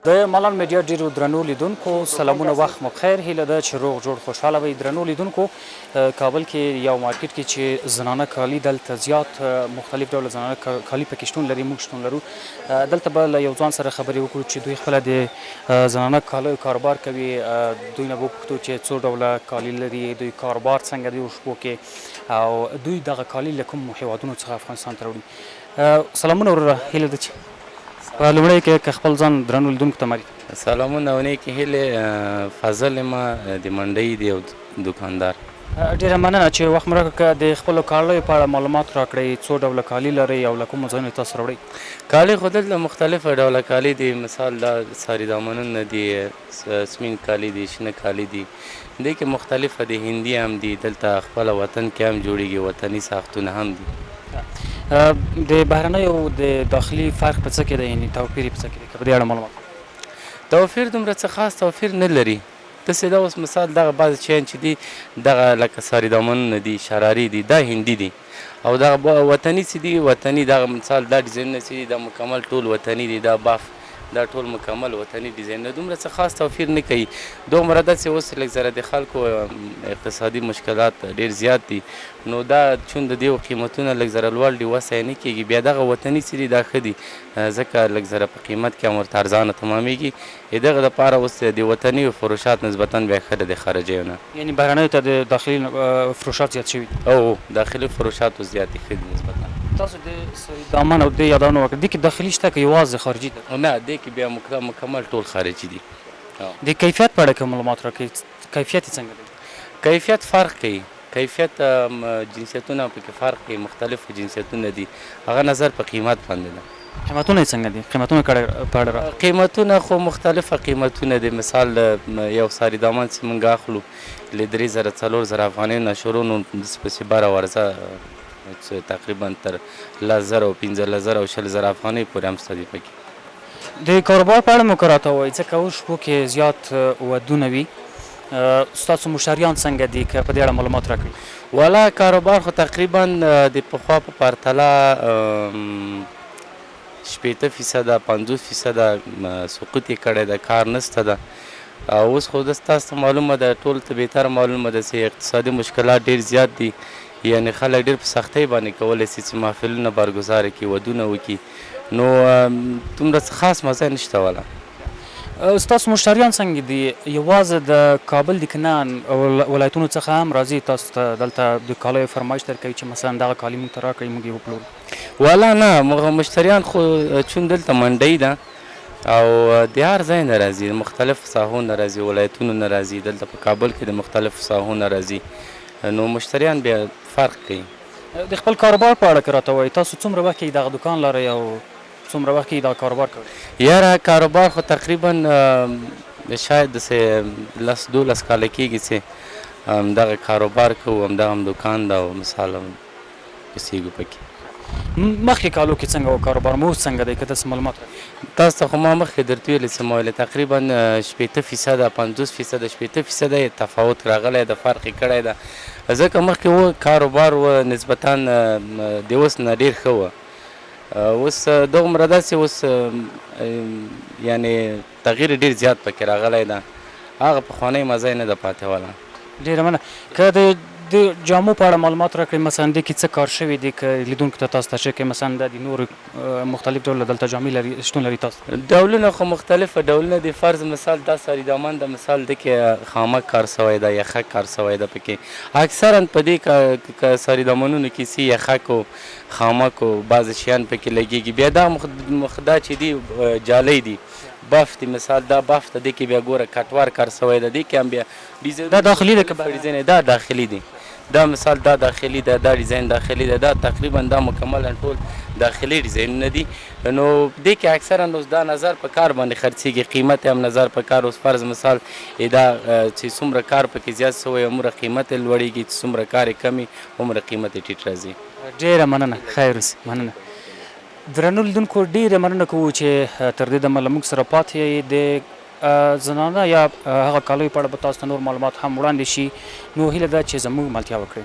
د ملال میډیا ډیرو درنو لیدونکو سلامونه وخت مو بخیر هیله ده چې روغ جوړ خوشحاله وي درنو لیدونکو کابل کې یو مارکیټ کې چې زنانه کالي دلته زیات مختلف ډول زنانه کالي پکې شتون لري موږ شتون لرو دلته به له یو ځوان سره خبرې وکړو چې دوی خپله د زنانه کالیو کاروبار کوي دوی نه به وپوښتو چې څو ډوله کالي لري دوی کاروبار څنګه دی شپو کې او دوی دغه کالي له کوم هیوادونو څخه افغانستان ته راوړي سلامونه وروره هیله ده چې په لومړی کې که خپل ځان درنو لیدونکو ته معرفي سلامونه او نیکې هیلې فضل یم د منډۍ دی او دوکاندار ډېره مننه چې وخت مو راکړ که د خپلو کالیو په اړه معلومات راکړئ څو ډوله کالي لرئ او له کومو ځایونو تاسو راوړئ کالي خو دلته مختلفه ډوله کالي دي مثال دا ساري دامنونه دي سپین کالي دي شنه کالي دي دې کې مختلفه دي هندي هم دي دلته خپله وطن کې هم جوړیږي وطني ساختونه هم دي د بهرنیو او د داخلي فرق په څه کې دی یعنې توپیر یې په څه کې دی که په دې اړه معلومات توپیر دومره څه خاص توپیر نه لري داسې دا اوس مثال دغه بعضې شیان چې دي دغه لکه ساري دامنونه دي شراري دي دا هندي دي او دغه وطني چې دي وطني دغه مثال دا ډیزاینونه چې دي دا مکمل ټول وطني دي دا باف دا ټول مکمل وطني ډیزاینونه دومره څه خاص توپیر نه کوي دومره داسې اوس لږ ذره د خلکو اقتصادي مشکلات ډېر زیات دي نو دا چون د دې قیمتونه لږ ذره لوړ دي وسه یې نه کېږي بیا دغه وطني چې دي دا ښه دي ځکه لږ ذره په قیمت کې هم ورته ارزانه تمامېږي دغه دپاره اوس د وطني فروشات نسبتا بیا ښه ده د خارجیو نه یعنې بهرنیو ته د داخلي فروشات زیات شوي دي او داخلي فروشاتو زیات دي ښه دي نسبتا تاسو د ساري دامن او د یادونه وکړه دې کې داخلي شته که یوازې خارجي ده نه دې کې بیا مکمل ټول خارجي دي د کیفیت په اړه که معلومات راکړئ کیفیت یې څنګه دی کیفیت فرق کوي کیفیت جنسیتونه پکې فرق کوي مختلف جنسیتونه دي هغه نظر په قیمت باندې ده قیمتونه یې څنګه دي قیمتونه په اړه قیمتونه خو مختلفه قیمتونه دي مثال یو ساري دامن چې موږ اخلو له 3000 4000 افغانۍ نه شروع نو پسې باره ورځه تقریبا تر 10000 او 15000 او 20000 افغانۍ پورې هم شته دي پکې د کاروبار په اړه مو که راته ووایي ځکه اوس شپو کې زیات ودونه وي ستاسو مشتریان څنګه دي که په دې اړه معلومات راکړئ والا کاروبار خو تقریبا د پخوا په پرتله 80% 50% سقوط یې کړی ده کار نسته ده اوس خو تاسو ته معلومه ده ټول ته بهتره معلومه ده چې اقتصادي مشکلات ډېر زیات دي یعنې خلک ډېر په سختۍ باندې کولی شي چې محفلونه برګزاره کړي ودونه وکړي نو دومره څه خاص مزه نشته والا ستاسو مشتریان څنګه دي یوازې د کابل د کنان ولایتونو څخه هم راځي تاسو ته دلته د کالیو فرمایش درکوي چې مثلا دغه کالي موږ ته راکړئ موږ یې وپلورو والا نه مشتریان خو چون دلته منډۍ ده او د هر ځای نه راځي مختلف ساحو نه راځي ولایتونو نه راځي دلته په کابل کې د مختلف ساحو نه راځي نو مشتریان بیا فرق کوي د خپل کاروبار په اړه که راته وایي تاسو څومره وخت کې دغه دکان لرئ او څومره وخت کې دغه کاروبار کوئ یاره کاروبار خو تقریبا شاید داسې 10-12 کاله کېږي چې همدغه کاروبار کوو همدغه هم دکان ده او مثال اوسېږو پکې مخکې کالو کې څنګه و کاروبار مو اوس څنګه دی که داسې معلومات تاسو ته خو ما مخکې درته ویلې چې ما ویلې تقریبا 80% 50% 80% یې تفاوت راغلی ده فرق یې کړی ده ځکه مخکې و کاروبار و نسبتا د اوس نه ډېر ښه وه اوس دغومره داسې اوس یعنې تغییر ډېر زیات پکې راغلی ده هغه پخوانی مزه یې نه ده پاتې والا ډېره مننه که د جامو په اړه معلومات راکړئ مثلا دې کې څه کار شوي دي که لیدونکو ته تاسو تشریح کوئ مثلا د نورو مختلف ډوله دلته جامې شتون لري تاسو ډولونه خو مختلفه ډولونه دي فرض مثال دا ساري دامن ده مثال د کې خامک کار سوی ده یخک کار سوی ده پکې اکثرا په دې که ساري دامنونو کې سي یخک او خامک او بعضې شیان پکې لګېږي بیا دا مخدا چې دي جالۍ دي باف دی مثال دا باف ته دې کې بیا ګوره کټوار کار سوی ده دې کې هم بیا دا داخلي ده که ډیزاین دا داخلي دی دا مثال دا داخلي ده دا ډیزاین داخلي ده دا تقریبا دا مکملا ټول داخلي ډیزاینونه دي نو دې کې اکثرا اوس دا نظر په کار باندې خرڅېږي قیمت هم نظر په کار اوس فرض مثال دا چې څومره کار پکې زیات سوی هومره قیمت یې لوړېږي چې څومره کار یې کم وي هومره قیمت یې ټیټ راځي ډېره مننه خیر اوسې مننه درنو لیدونکو ډېره مننه کوو چې تر دې دمه له موږ سره پاتې د زنانه یا هغه کالیو په اړه به تاسو ته نور معلومات هم وړاندې شي نو هیله ده چې زموږ ملتیا وکړئ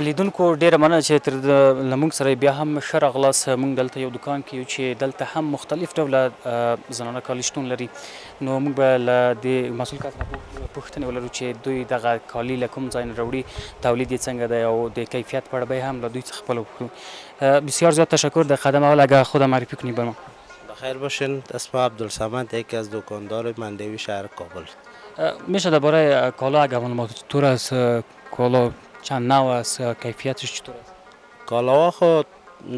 لیدونکو ډیره مننه چې تر لمونږ سره بیا هم ښه راغلاست. موږ دلته یو دکان کې یو چې دلته هم مختلف ډوله زنانه کالي شتون لري. نو موږ به له دې مسؤل کس نه پوښتنې ولرو چې دوی دغه کالي له کوم ځای نه راوړي، تولید یې څنګه دی او د کیفیت په اړه به هم له دوی څخه خپل وپوښتو. بسیار زیاد تشکر. در خدمت اول اگر خودم معرفی کنی برام. بخیر باشین. اسمم عبدالصمد، یکی از دکاندار مندوی شهر کابل. میشه درباره کالا اگر معلومات چطور است؟ کالا چند نوع است؟ کیفیتش چطور است؟ کالاها خود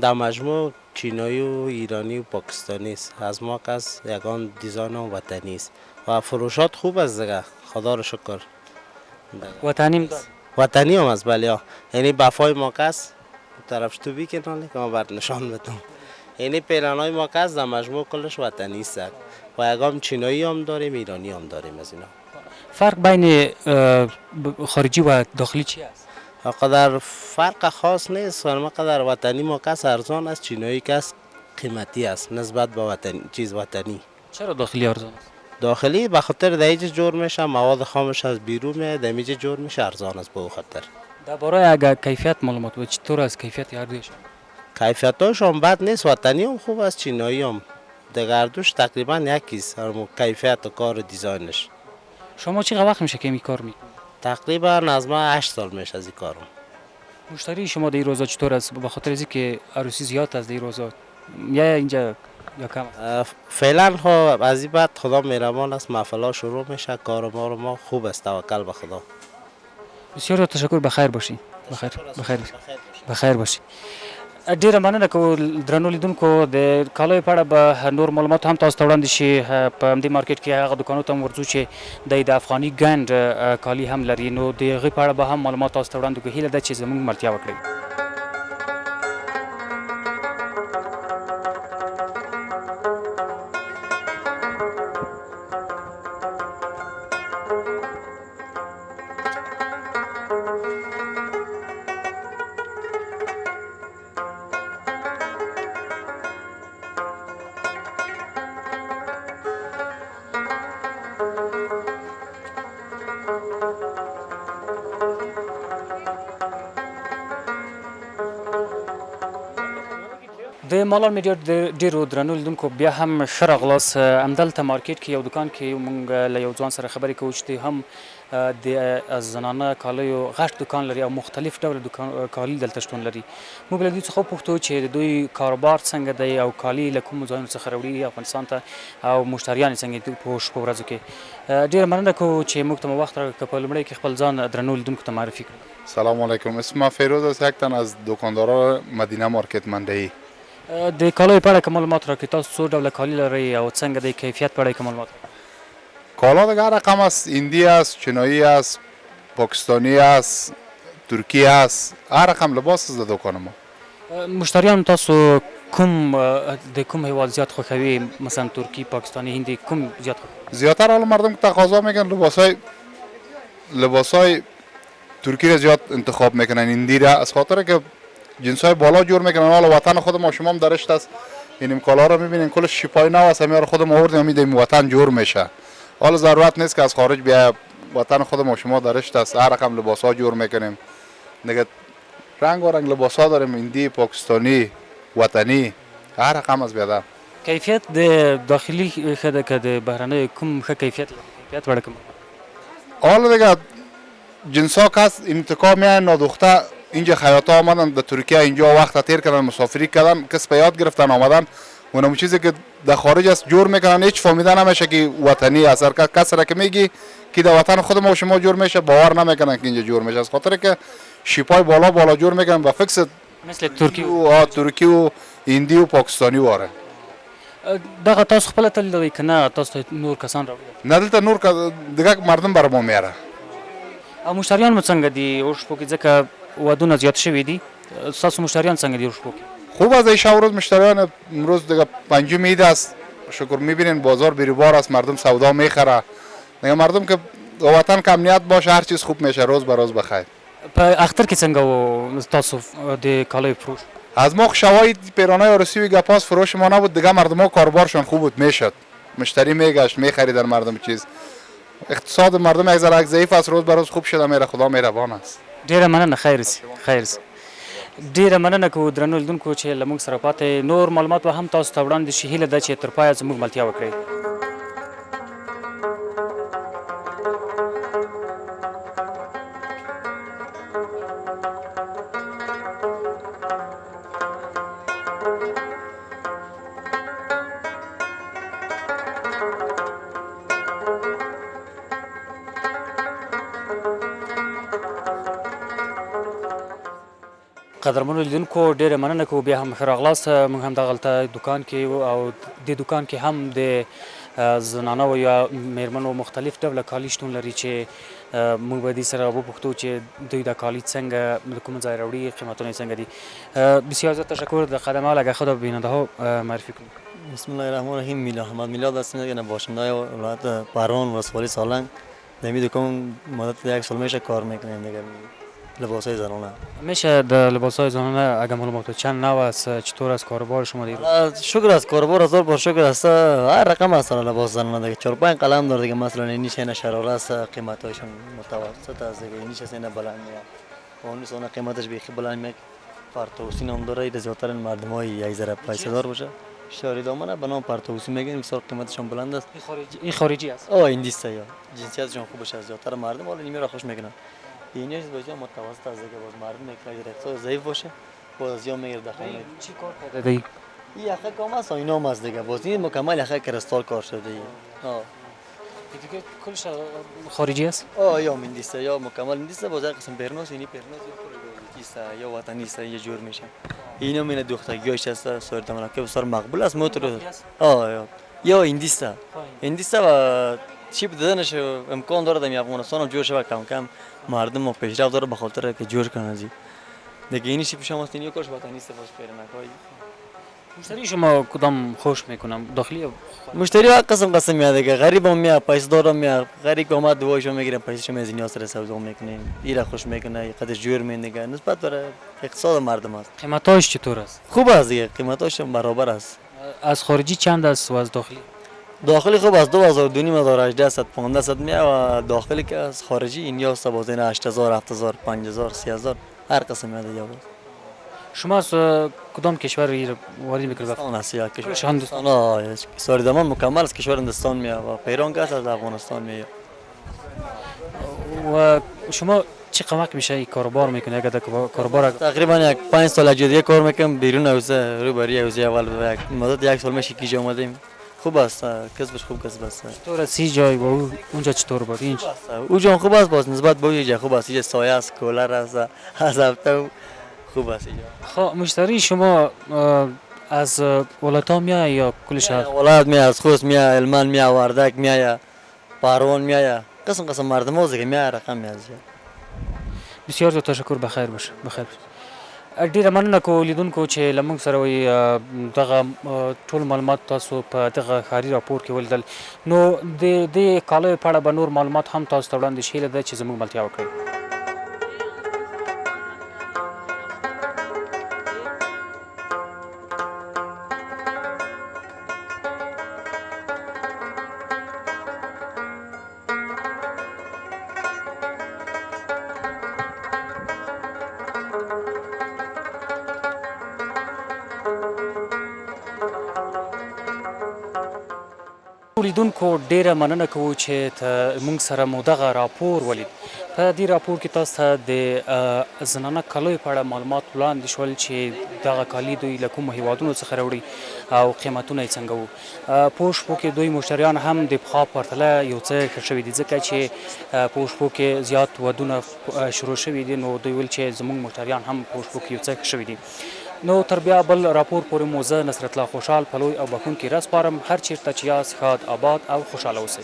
در مجموع چینایی و ایرانی و پاکستانی است. از ما کس یگان دیزاین هم وطنی است و فروشات خوب است دیگه، خدا رو شکر. وطنی دار. وطنی هم است بله. یعنی بفای ما کس طرفش تو بی کنالی که ما بر نشان بدم. یعنی پیرانای ما کس در مجموع کلش وطنی است و یگان چینایی هم داریم، ایرانی هم داریم از اینا. فرق بین خارجی و داخلی چی است؟ قدر فرق خاص نیست. قدر وطنی ما کس ارزان است، چینایی کس قیمتی است نسبت به وطنی. چرا داخلی ارزان است؟ داخلی به خاطر دیگه جور میشه، مواد خامش از بیرون میاد، دمیجه جور میشه، ارزان است به او خاطر. درباره اگر کیفیت معلومات بود چطور است کیفیت هر دویش؟ کیفیتاشون بد نیست، وطنی هم خوب است، چینایی هم. دیگر دوش تقریبا یکیست، کیفیت و کار و دیزاینش. شما چقدر وقت میشه که این کار میکنید؟ تقریبا از ما 8 سال میشه از این کارم. مشتری شما در این روزا چطور است؟ به خاطر از اینکه عروسی زیاد است در این روزا یا اینجا یا کم است؟ فعلا خب از این بعد خدا مهربان است، محفلا شروع میشه، کار ما خوب است، توکل به خدا. بسیار تشکر. بخیر باشی. بخیر باشی. ډیره مننه کوو درنو لیدونکو. د کالو په اړه به نور معلومات هم تاسو ته وړاندې شي. په همدې مارکیټ کې هغه دکانونو ته هم ورځو چې د افغاني ګنډ کالي هم لري. نو د هغې په اړه به هم معلومات تاسو ته وړاندې کړو. هیله ده چې زموږ ملتیا وکړئ. د مالال میډیا ډیرو درنو لیدونکو بیا هم ښه راغلاست. همدلته مارکیټ کې یو دکان کې موږ له یو ځوان سره خبرې کوو چې هم د زنانه کالیو غټ دکان لري او مختلف ډول کالي دلته شتون لري. موږ له دوی څخه وپوښتو چې د دوی کاروبار څنګه دی او کالي له کومو ځایونو څخه راوړي افغانستان ته او مشتریان یې څنګه دي په شپو ورځو کې. ډیره مننه کوو چې موږ ته مو وخت راکړ که په لومړی کې خپل ځان درنو لیدونکو ته معرفي کړو. سلام علیکم. اسمم فیروز است، یک تن از دکانداران مدینه مارکت مندهی. د کالای په اړه که معلومات راکړئ، تاسو څو ډوله کالي لرئ او څنګه د کیفیت په اړه که معلومات راکړئ؟ کالا دیگه هر رقم است، هندی است، چینایی است، پاکستانی است، ترکی است، هر رقم لباس است در دکان ما. مشتریان تاسو کوم د کوم هیواد زیات خوښوي؟ مثلا ترکی، پاکستانی، هندی کوم زیات خوښوي؟ زیاتر حالا مردم تقاضا میکنن لباسای ترکی را زیاد انتخاب میکنن، هندی را، از خاطر که جنسای بالا جور میکنن. حالا وطن خود ما شما هم درشت است، این کالا رو میبینین کلش شیپای نو است، همه رو خود ما آوردیم میدیم وطن جور میشه. حالا ضرورت نیست که از خارج بیا، وطن خود ما شما درشت است، هر رقم لباس ها جور میکنیم دیگه. رنگ و رنگ لباس ها داریم، هندی، پاکستانی، وطنی، هر رقم از بیادر. کیفیت د داخلی خده که د بهرنی کوم ښه کیفیت وړه کوم؟ حالا دیگه جنسا کس انتقام میان نادوخته اینجا خیاطا آمدن در ترکیه، اینجا وقت تیر کردن، مسافری کردن، کس به یاد گرفتن آمدن، اونم چیزی که در خارج است جور میکنن، هیچ فهمیده نمیشه که وطنی است. کس را که میگی که در وطن خود ما و شما جور میشه، باور نمیکنن که اینجا جور میشه، از خاطر که شیپای بالا جور میکنن و فکس مثل ترکی و هندی و پاکستانی واره. دغه تاسو خپل تل لري کنه تاسو نور کسان راوړي؟ نه دلته نور دیگه مردم بر ما میاره. او مشتریان مو څنګه دي اوشپو کې؟ ځکه ودونه زیات شوي دي، تاسو مشتریان څنګه دي اوشپو کې؟ خوب است. ایشا روز مشتریان امروز دیگه پنجم عید است، شکر میبینین بازار بیروبار است، مردم سودا میخره دیگه. مردم که وطن که امنیت باشه هر چیز خوب میشه، روز به روز بخیر. په اختر کې څنګه و تاسو د کالای فروش؟ از ما شواهد پیرانای عروسی و گپاس فروش ما نبود دیگه، مردم ها کاربارشون خوب بود، میشد مشتری میگشت، میخریدن مردم چیز. اقتصاد مردم یک ذره ضعیف است، روز به روز خوب شده میره، خدا مهربان است. ډیره مننه. خیر سي خیر سي. ډیره مننه کو درنو لیدونکو چې لمونږ سره پاتې نور معلومات به هم تاسو ته وړاندې شي. هیله ده چې تر پایه زموږ ملتیا وکړئ. قدرمنو لیدونکو ډیره مننه کوو بیا هم ښه راغلاست. موږ هم دغلته دکان کې یو او د دکان کې هم د زنانو یا میرمنو مختلف ډوله کالي شتون لري چې موږ به دې سره وپوښتو چې دوی دا کالي څنګه د کوم ځای راوړي، قیمتونه یې څنګه دي. بسیار زیاد تشکر. د خدمه لگه خود به بیننده ها معرفی کنید. بسم الله الرحمن الرحیم. میلاد احمد میلاد هستم دیگه، باشنده ولایت پروان ولسوالی سالنگ. در این دکان مدت یک سال میشه کار میکنیم دیگه، لباسای زنانه. میشه در لباسای زنانه اگه معلومات چند نو است، چطور است کاروبار شما دیگه؟ شکر است کاروبار هزار بار شکر است. هر رقم است لباس زنانه دیگه. 4-5 قلم داره دیگه. مثلا اینیش اینا شراره است، قیمتاشون متوسط است دیگه. اینیش اینا بلند میاد. اون سونا قیمتش بیخی بلند میاد. پرتوسی نام داره. این زیادتر مردمای 1500 باشه. شاری دامنه به نام پرتوسی میگن. بسیار قیمتشون بلند است. این خارجی است. هندیست یا جنسیتشون خوب باشه. زیادتر مردم حالا نیمه را خوش میکنن. اینیش باشه متوسط از دیگه. باز مردم میکنه درخت ضعیف باشه. باز زیاد میگیره داخل. چی کار کرده دی؟ این یخه کام است اینا هم از دیگه. باز این مکمل یخه کریستال کار شده. دیگه کلش خارجی است؟ یا هندیست یا مکمل هندیست. باز قسم پرناس اینی پرناس یا وطنی است یه جور میشه. اینا من دختگیاش است. سر دامن که بسیار مقبول است. موتور یا هندیست. هندیست و چی بدنش امکان داره در افغانستان هم جور شود کم کم. مردم پیشرفت داره به خاطر که جور کنه زی. دیگه اینی چی پیشم است اینی کارش وطنی است باش پیرنکای. مشتری شما کدام خوش میکنم؟ داخلی مشتری ها قسم میاد دیگه. غریب هم میاد، پیسه دارم میاد. غریب که اومد دوایشو میگیرم، پیسه‌شو از اینجا سر سودا میکنیم. ایرا خوش میکنه، قدش جور میندگه. نسبت به اقتصاد مردم است. قیمتاش چطور است؟ خوب است دیگه. قیمتاش برابر است. از خارجی چند است و از داخلی؟ داخلی خوب از 2000 1800 1500 میاد و داخلی که از خارجی این یا سبازین 8000 7000 5000 3000 هر قسم میاد یا شما از کدام کشور وارد میکنید؟ هندوستان است یا کشور هندوستان. کشور دمان مکمل از کشور هندوستان میاد و پیران که از افغانستان میاد. و شما چه قمق میشه این کاروبار میکنه؟ اگر کاروبار تقریبا یک 5 سال دیگه کار میکنم بیرون از روبری از اول مدت یک سال میشه کیجا اومدیم. خوب است، کسبش خوب کسب است. چطور سی جای و اونجا چطور بود؟ اینجا اونجا خوب است، باز نسبت به اینجا خوب است. اینجا سایه است، کولر است، از هفته خوب است اینجا. خب مشتری شما از ولایت میاد یا کل شهر؟ ولایت میاد، از خوست میاد، المان میاد، وردک میاد، پروان میاد. قسم مردم ها زیگه میاد رقم میاد. بسیار زیاد تشکر. بخیر باشه. بخیر. ډیره مننه کو لیدونکو چې لمونږ سره وي دغه ټول معلومات تاسو په دغه ښاري راپور کې ولیدل. نو د دې کالیو په اړه به نور معلومات هم تاسو ته وړاندې شي. هیله ده چې زموږ ملتیا وکړئ. لیدونکو ډیره مننه کوو چې موږ سره مو دغه راپور ولید. په دې راپور کې تاسو ته د زنانه کالیو په اړه معلومات وړاندې شول چې دغه کالي دوی له کومو هیوادونو څخه راوړي او قیمتونه یې څنګه وو. په شپو کې دوی مشتریان هم د پخوا په پرتله یو څه ښه شوي دي، ځکه چې په شپو کې زیات ودونه شروع شوي دي. نو دوی ویل چې زموږ مشتریان هم په شپو کې یو څه ښه شوي دي. نو تر بیا بل راپور پورې مو زه نصرت الله خوشحال په لوی او بخښونکي رسپارم. هر چیرته چې یاست ښاد آباد او خوشحاله اوسئ.